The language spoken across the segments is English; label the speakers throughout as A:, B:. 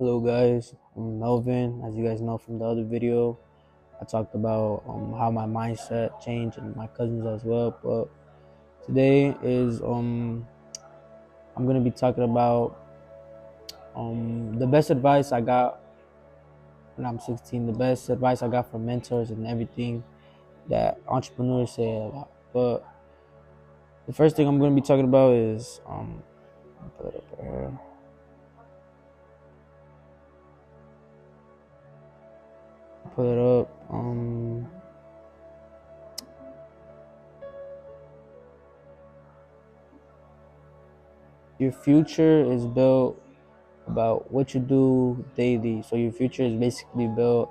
A: Hello guys, I'm Melvin. As you guys know from the other video, I talked about how my mindset changed and my cousins as well. But today is I'm gonna be talking about the best advice I got when I'm 16. The best advice I got from mentors and everything that entrepreneurs say a lot. But the first thing I'm gonna be talking about is pull it up right here. Pull it up. Your future is built about what you do daily. So your future is basically built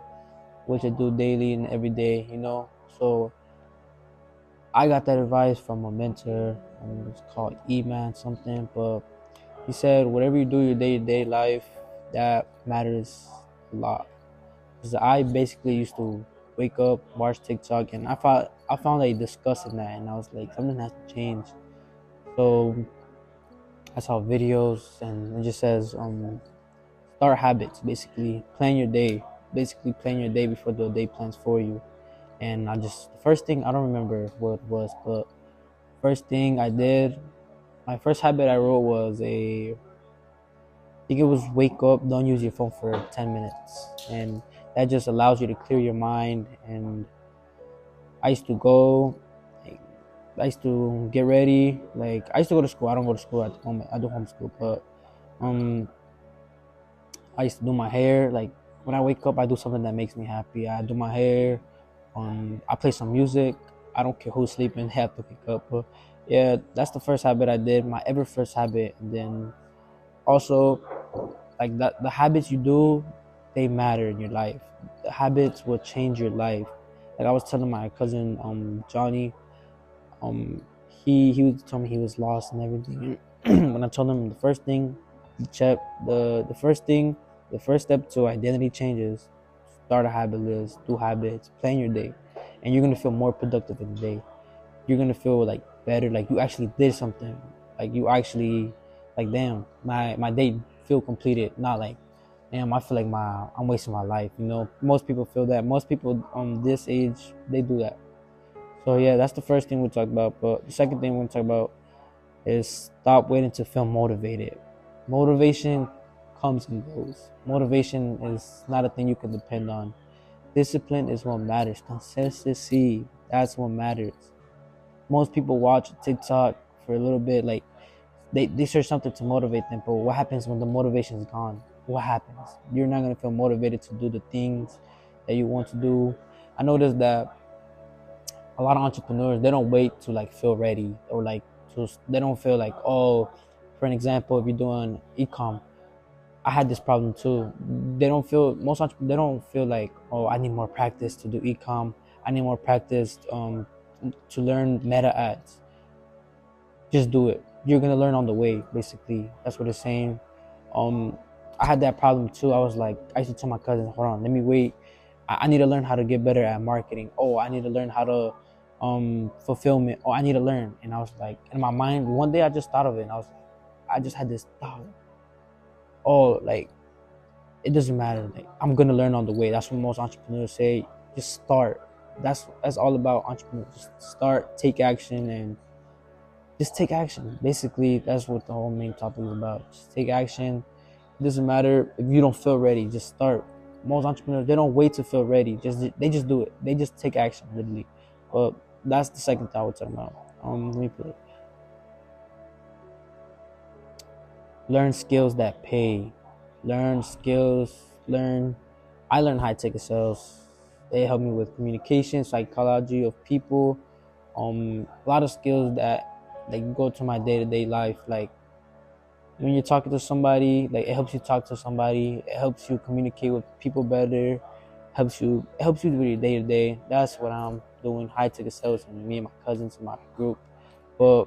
A: what you do daily and every day. So I got that advice from a mentor. It's called E-Man something, but he said whatever you do your day-to-day life, that matters a lot. Because I basically used to wake up, watch TikTok, and I found like disgusting that, and I was like, something has to change. So I saw videos, and it just says start habits, basically plan your day, before the day plans for you. And the first thing, I don't remember what it was, but first thing I did, my first habit I wrote was I think it was wake up, don't use your phone for 10 minutes. And that just allows you to clear your mind. And I used to go, like, I used to get ready, like I used to go to school. I don't go to school at the moment, I do homeschool. But um I used to do my hair. Like when I wake up, I do something that makes me happy. I do my hair. I play some music. I don't care who's sleeping. They have to wake up. But yeah, that's the first habit I did. My ever first habit. And then also, like that, the habits you do, they matter in your life. The habits will change your life. Like I was telling my cousin, Johnny, he was telling me he was lost and everything. When I told him the first thing, he checked the first thing, the first step to identity changes. Start a habit list, do habits, plan your day, and you're gonna feel more productive in the day. You're gonna feel like better, like you actually did something, like you actually, like damn, my day feel completed. Not like, damn, I feel like I'm wasting my life. Most people feel that. Most people on this age, they do that. So yeah, that's the first thing we talk about. But the second thing we're gonna talk about is stop waiting to feel motivated. Motivation comes and goes. Motivation is not a thing you can depend on. Discipline is what matters. Consistency, that's what matters. Most people watch TikTok for a little bit, like they search something to motivate them, but what happens when the motivation is gone? What happens? You're not gonna feel motivated to do the things that you want to do. I noticed that a lot of entrepreneurs, they don't wait to like feel ready, or like they don't feel like, oh, for an example, if you're doing ecom, I had this problem too. They don't feel like, oh, I need more practice to do ecom. I need more practice to learn meta ads. Just do it. You're gonna learn on the way. Basically, that's what it's saying. Um, I had that problem too. I used to tell my cousins, hold on, let me wait. I need to learn how to get better at marketing. Oh, I need to learn how to fulfillment. Oh, I need to learn. And I was like, in my mind, one day I just thought of it. And I just had this thought. Oh, like it doesn't matter. Like I'm gonna learn on the way. That's what most entrepreneurs say. Just start. That's all about entrepreneurs. Just start, take action, and just take action. Basically, that's what the whole main topic is about. Just take action. It doesn't matter if you don't feel ready. Just start. Most entrepreneurs, they don't wait to feel ready. They just do it. They just take action, literally. But that's the second thing I was talking about. Let me put it. Learn skills that pay. Learn skills. Learn. I learned high ticket sales. They help me with communication, psychology of people. A lot of skills that like go to my day to day life. Like when you're talking to somebody, like it helps you talk to somebody. It helps you communicate with people better. It helps you with your day to day. That's what I'm doing. High ticket sales, and me and my cousins in my group. But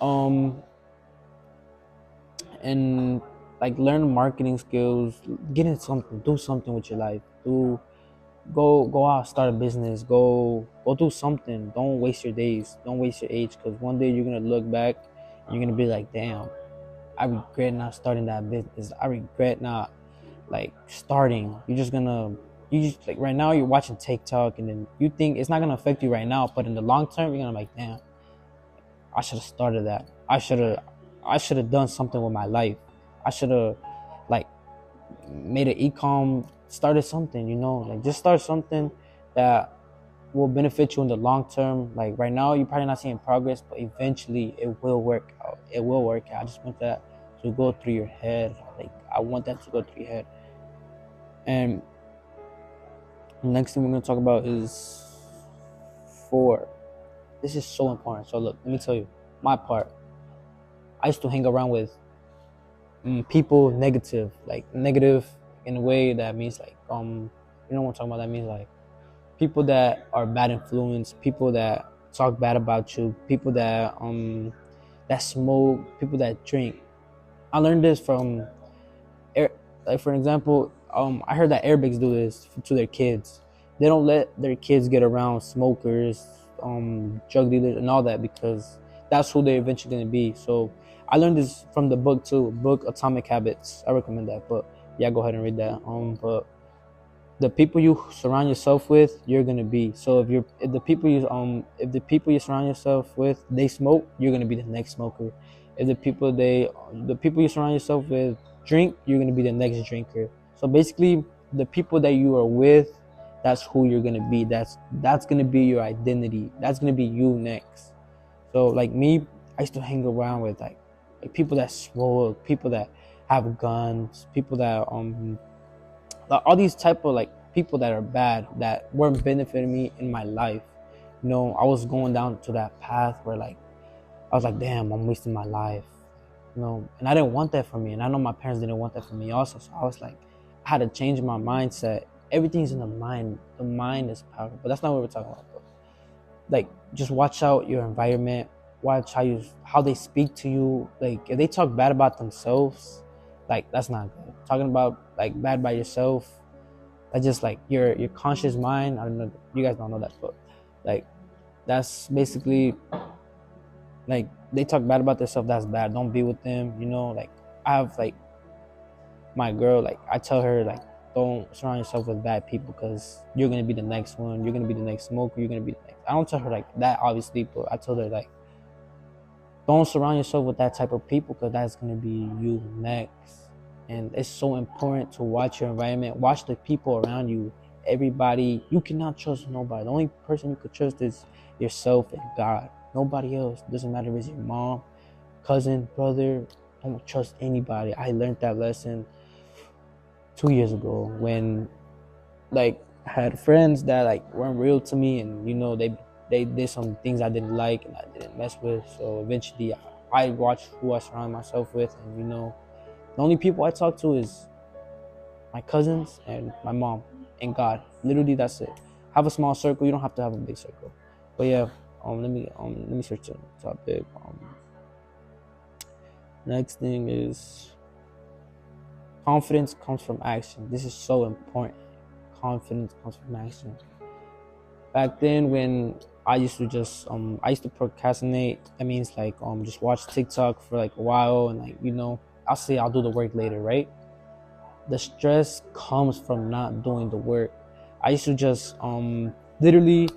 A: um and like learn marketing skills, get in something, do something with your life. Go out, start a business, go do something. Don't waste your days, don't waste your age, because one day you're gonna look back and you're gonna be like, damn, I regret not starting that business. I regret not like starting. You just like right now you're watching TikTok and then you think it's not gonna affect you right now, but in the long term you're gonna be like, damn, I should have started that. I should have done something with my life. I should have like made an ecom, started something, like just start something that will benefit you in the long term. Like right now, you're probably not seeing progress, but eventually it will work out. It will work out. I just want that to go through your head. Like I want that to go through your head. And the next thing we're gonna talk about is 4. This is so important. So look, let me tell you, my part. I used to hang around with people like negative in a way that means like you know what I'm talking about. That means like people that are bad influence, people that talk bad about you, people that smoke, people that drink. I learned this from like for example, I heard that Arabics do this to their kids. They don't let their kids get around smokers, drug dealers, and all that because that's who they're eventually gonna be. So I learned this from the book too, book Atomic Habits. I recommend that. But yeah, go ahead and read that. But the people you surround yourself with, you're gonna be. So if the people you surround yourself with, they smoke, you're gonna be the next smoker. If the people you surround yourself with drink, you're gonna be the next drinker. So basically, the people that you are with, that's who you're gonna be. That's gonna be your identity. That's gonna be you next. So like me, I used to hang around with like people that smoke, people that have guns, people that like all these type of like people that are bad that weren't benefiting me in my life. I was going down to that path where like I was like, damn, I'm wasting my life. And I didn't want that for me, and I know my parents didn't want that for me also. So I was like, I had to change my mindset. Everything's in the mind. The mind is powerful, but that's not what we're talking about. Bro. Like, just watch out your environment. Watch how they speak to you. Like, if they talk bad about themselves, like that's not good. Talking about like bad by yourself, that's just like your conscious mind. I don't know. You guys don't know that, but like that's basically like they talk bad about themselves. That's bad. Don't be with them. Like I have like my girl. Like I tell her like don't surround yourself with bad people because you're gonna be the next one. You're gonna be the next smoker. You're gonna be the next. I don't tell her like that obviously, but I tell her like don't surround yourself with that type of people because that's gonna be you next. And it's so important to watch your environment, watch the people around you. Everybody, you cannot trust nobody. The only person you could trust is yourself and God. Nobody else. Doesn't matter if it's your mom, cousin, brother. Don't trust anybody. I learned that lesson 2 years ago when like I had friends that like weren't real to me, and they did some things I didn't like and I didn't mess with. So eventually I watched who I surround myself with, and the only people I talk to is my cousins and my mom and God. Literally, that's it. Have a small circle. You don't have to have a big circle. But yeah, let me search the topic. Next thing is confidence comes from action. This is so important. Confidence comes from action. Back then, when I used to procrastinate. That means like just watch TikTok for like a while and like I'll say I'll do the work later, right? The stress comes from not doing the work. I used to just literally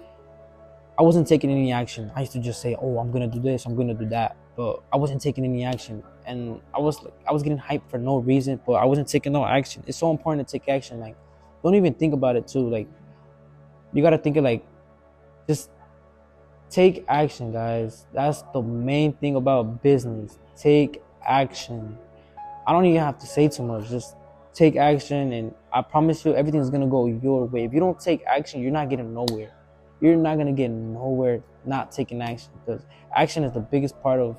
A: I wasn't taking any action. I used to just say, "Oh, I'm gonna do this, I'm gonna do that," but I wasn't taking any action, and I was getting hyped for no reason, but I wasn't taking no action. It's so important to take action. Like, don't even think about it too. Like, you gotta think of like, just take action, guys. That's the main thing about business. Take action. I don't even have to say too much. Just take action, and I promise you, everything's gonna go your way. If you don't take action, you're not getting nowhere. You're not gonna get nowhere not taking action, because action is the biggest part of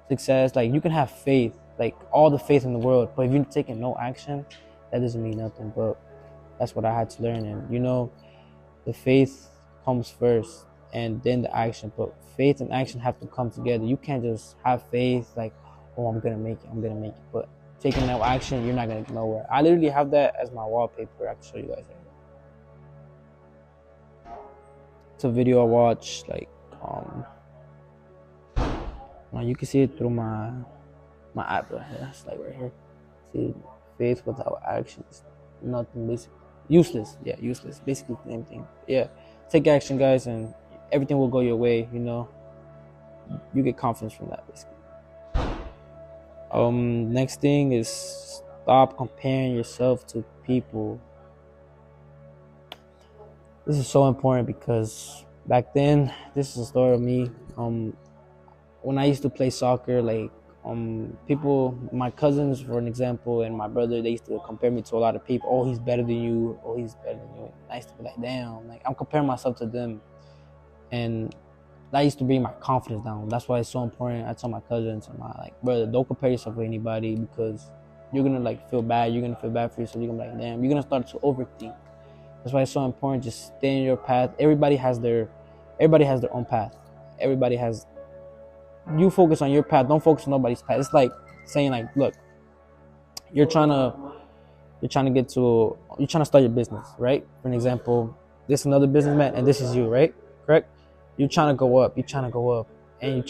A: success. Like you can have faith, like all the faith in the world, but if you're taking no action, that doesn't mean nothing. But that's what I had to learn, and the faith comes first, and then the action. But faith and action have to come together. You can't just have faith like, oh, I'm gonna make it, but taking no action, you're not gonna get nowhere. I literally have that as my wallpaper. I can show you guys. It's a video I watched. Like, you can see it through my my app right here. It's like right here. See, faith without action is nothing. Basically, useless. Yeah, useless. Basically, the same thing. Yeah, take action, guys, and everything will go your way. You get confidence from that, basically. Next thing is stop comparing yourself to people. This is so important because back then, this is a story of me. When I used to play soccer, like people, my cousins, for an example, and my brother, they used to compare me to a lot of people. Oh, he's better than you. Oh, he's better than you. I used to be like, damn, like I'm comparing myself to them, and that used to bring my confidence down. That's why it's so important. I tell my cousins and my brother, don't compare yourself with anybody because you're gonna feel bad. You're gonna feel bad for yourself. You're gonna be like, damn. You're gonna start to overthink. That's why it's so important. Just stay in your path. Everybody has their own path. Everybody has. You focus on your path. Don't focus on nobody's path. It's like saying look, you're trying to start your business, right? For an example, this is another businessman and this is you, right? Correct? You're trying to go up, and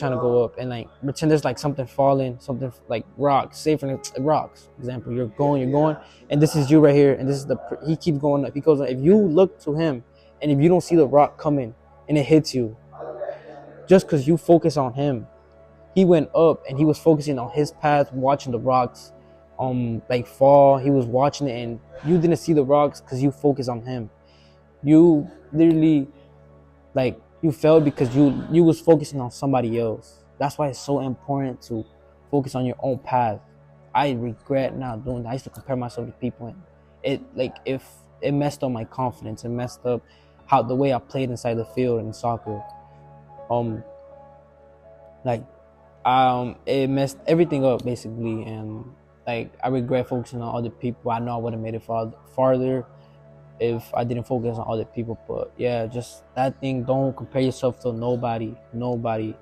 A: pretend there's something falling, something like rocks. Say for rocks. Example, you're going, and this is you right here, and this is he keeps going up. He goes up. If you look to him, and if you don't see the rock coming, and it hits you, just because you focus on him, he went up and he was focusing on his path, watching the rocks, fall. He was watching it, and you didn't see the rocks because you focused on him. You literally, you failed because you was focusing on somebody else. That's why it's so important to focus on your own path. I regret not doing that. I used to compare myself to people, and it messed up my confidence. It messed up the way I played inside the field in soccer. It messed everything up basically, and I regret focusing on other people. I know I would have made it farther if I didn't focus on other people. But yeah, just that thing. Don't compare yourself to nobody.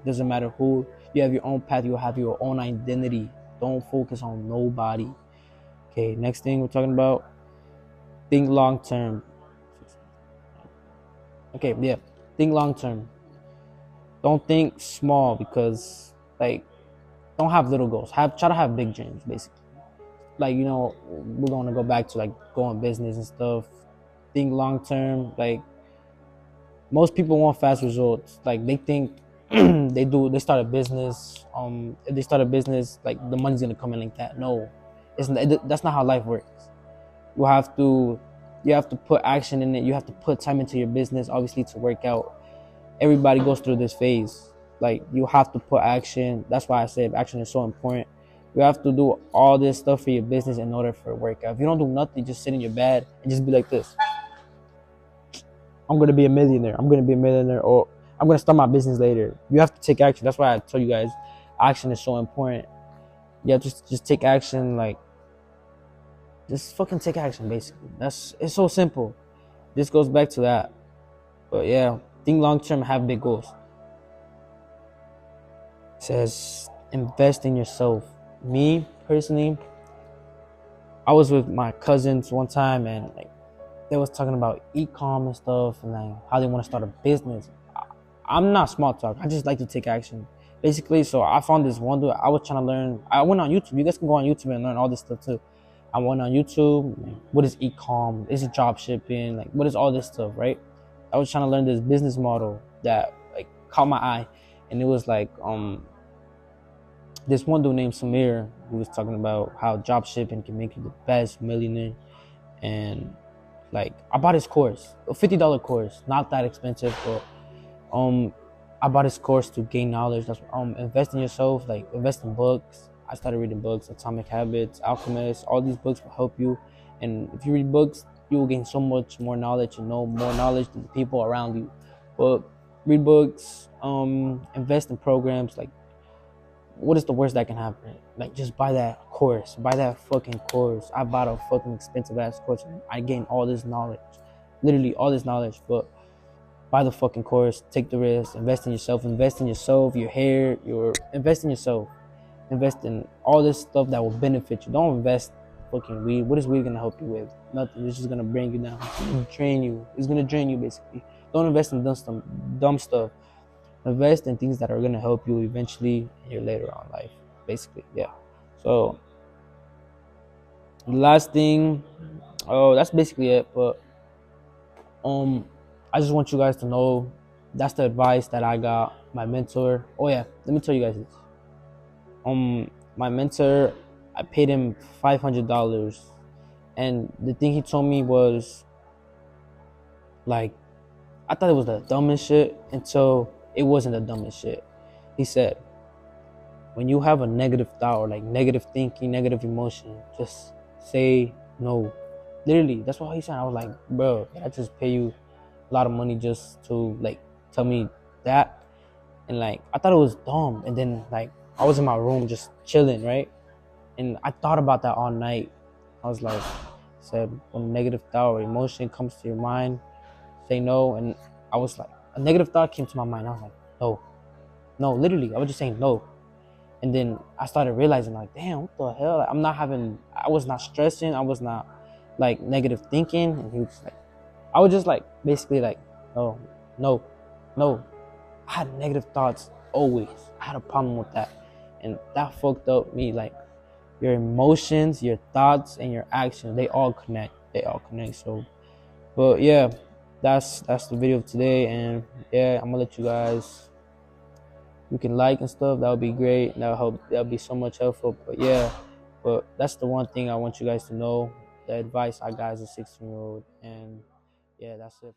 A: Doesn't matter who. You have your own path. You have your own identity. Don't focus on nobody. Okay, next thing we're talking about, think long term. Okay, yeah, think long term. Don't think small because don't have little goals. Try to have big dreams, basically. We're gonna go back to going business and stuff. Think long term. Most people want fast results. They think they start a business. If they start a business, the money's gonna come in like that. No, that's not how life works. You have to put action in it. You have to put time into your business, obviously, to work out. Everybody goes through this phase. You have to put action. That's why I said action is so important. You have to do all this stuff for your business in order for it to work out. If you don't do nothing, just sit in your bed and just be like this. I'm going to be a millionaire. Or I'm going to start my business later. You have to take action. That's why I tell you guys, action is so important. You have to just take action. Just fucking take action, basically. It's so simple. This goes back to that. But yeah, think long term, have big goals. It says invest in yourself. Me personally, I was with my cousins one time, and they was talking about e-com and stuff, and how they want to start a business. I'm not small talk. I just like to take action, basically. So I found this one dude. I was trying to learn. I went on YouTube. You guys can go on YouTube and learn all this stuff too. I went on YouTube. What is e-com? Is it drop shipping? What is all this stuff, right? I was trying to learn this business model that caught my eye, and it was this one dude named Samir who was talking about how drop shipping can make you the best millionaire. And I bought his course, a $50 course, not that expensive, but I bought his course to gain knowledge. That's invest in yourself, invest in books. I started reading books, Atomic Habits, Alchemist. All these books will help you, and if you read books, you will gain so much more knowledge and know more knowledge than the people around you. But read books, invest in programs. What is the worst that can happen? Just buy that course. Buy that fucking course. I bought a fucking expensive ass course. I gained all this knowledge. Literally all this knowledge. But buy the fucking course. Take the risk. Invest in yourself. Invest in yourself. Your hair. Invest in yourself. Invest in all this stuff that will benefit you. Don't invest fucking weed. What is weed gonna help you with? Nothing. It's just gonna bring you down. It's gonna drain you. It's gonna drain you, basically. Don't invest in dumb stuff. Invest in things that are going to help you eventually in your later on life, basically. Yeah. So the last thing, oh, that's basically it. But I just want you guys to know that's the advice that I got my mentor. Oh yeah, let me tell you guys this. My mentor, I paid him $500, and the thing he told me was like, I thought it was the dumbest shit until it wasn't the dumbest shit. He said, when you have a negative thought or like negative thinking, negative emotion, just say no. Literally, that's what he said. I was like, bro, did I just pay you a lot of money just to like tell me that? And like, I thought it was dumb. And then like, I was in my room just chilling, right? And I thought about that all night. I was like, said, when a negative thought or emotion comes to your mind, say no. And I was like, a negative thought came to my mind. I was like, no, no, literally, I was just saying no. And then I started realizing, like, damn, what the hell? I was not stressing. I was not like negative thinking. And he was like, I was just like, basically like, no, no, no. I had negative thoughts always. I had a problem with that. And that fucked up me. Like, your emotions, your thoughts, and your actions, they all connect. They all connect. So, but yeah, that's the video of today. And yeah, I'm gonna let you guys, you can like and stuff. That would be great. That'll help. That'll be so much helpful. But yeah, but that's the one thing I want you guys to know. The advice I got as a 16-year-old. And yeah, that's it.